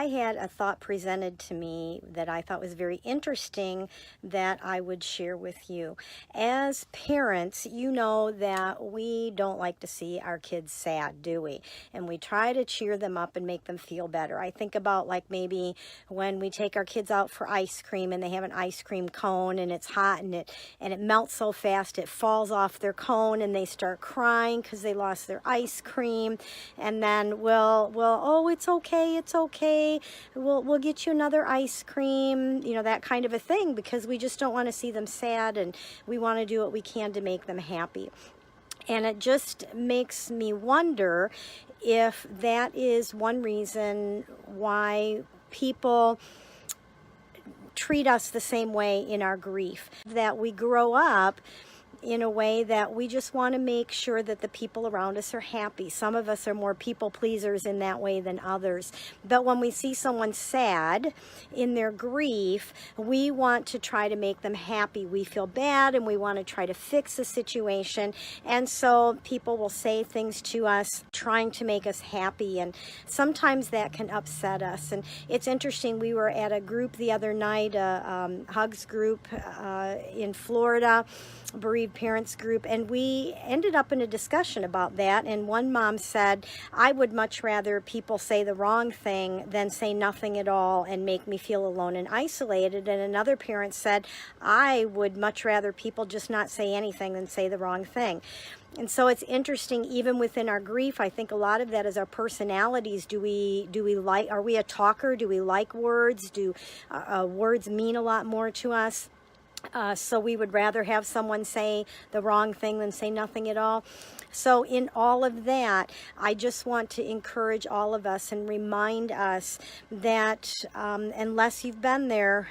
I had a thought presented to me that I thought was very interesting that I would share with you. As parents, you know that we don't like to see our kids sad, do we? And we try to cheer them up and make them feel better. I think about like maybe when we take our kids out for ice cream and they have an ice cream cone and it's hot and it melts so fast it falls off their cone and they start crying because they lost their ice cream. And then we'll, oh, it's okay, we'll get you another ice cream, you know, that kind of a thing, because we just don't want to see them sad and we want to do what we can to make them happy. And it just makes me wonder if that is one reason why people treat us the same way in our grief, that we grow up in a way that we just want to make sure that the people around us are happy. Some of us are more people pleasers in that way than others. But when we see someone sad in their grief, we want to try to make them happy. We feel bad and we want to try to fix the situation. And so people will say things to us trying to make us happy. And sometimes that can upset us. And it's interesting, we were at a group the other night, a Hugs group in Florida, bereaved parents group, and we ended up in a discussion about that. And one mom said, I would much rather people say the wrong thing than say nothing at all and make me feel alone and isolated. And another parent said, I would much rather people just not say anything than say the wrong thing. And so it's interesting, even within our grief, I think a lot of that is our personalities. Do we like, are we a talker? Do we like words? Do words mean a lot more to us? So we would rather have someone say the wrong thing than say nothing at all. So in all of that, I just want to encourage all of us and remind us that unless you've been there,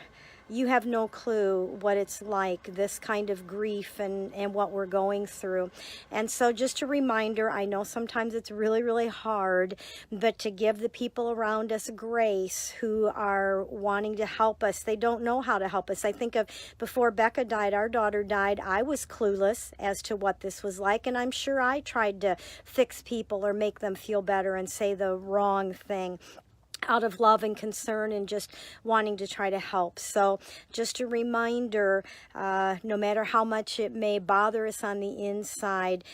you have no clue what it's like, this kind of grief and what we're going through. And so just a reminder, I know sometimes it's really, really hard, but to give the people around us grace who are wanting to help us. They don't know how to help us. I think of before Becca died, our daughter died, I was clueless as to what this was like, and I'm sure I tried to fix people or make them feel better and say the wrong thing out of love and concern and just wanting to try to help. So just a reminder, no matter how much it may bother us on the inside,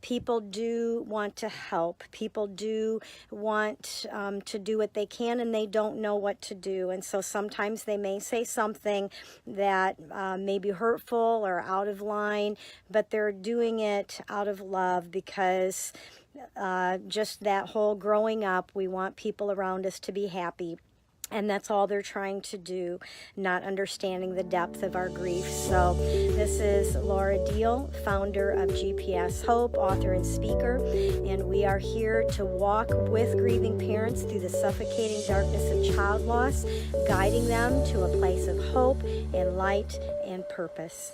people do want to help. People do want to do what they can, and they don't know what to do. And so sometimes they may say something that may be hurtful or out of line, but they're doing it out of love, because just that whole growing up, we want people around us to be happy. And that's all they're trying to do, not understanding the depth of our grief. So this is Laura Diehl, founder of GPS Hope, author and speaker. And we are here to walk with grieving parents through the suffocating darkness of child loss, guiding them to a place of hope and light and purpose.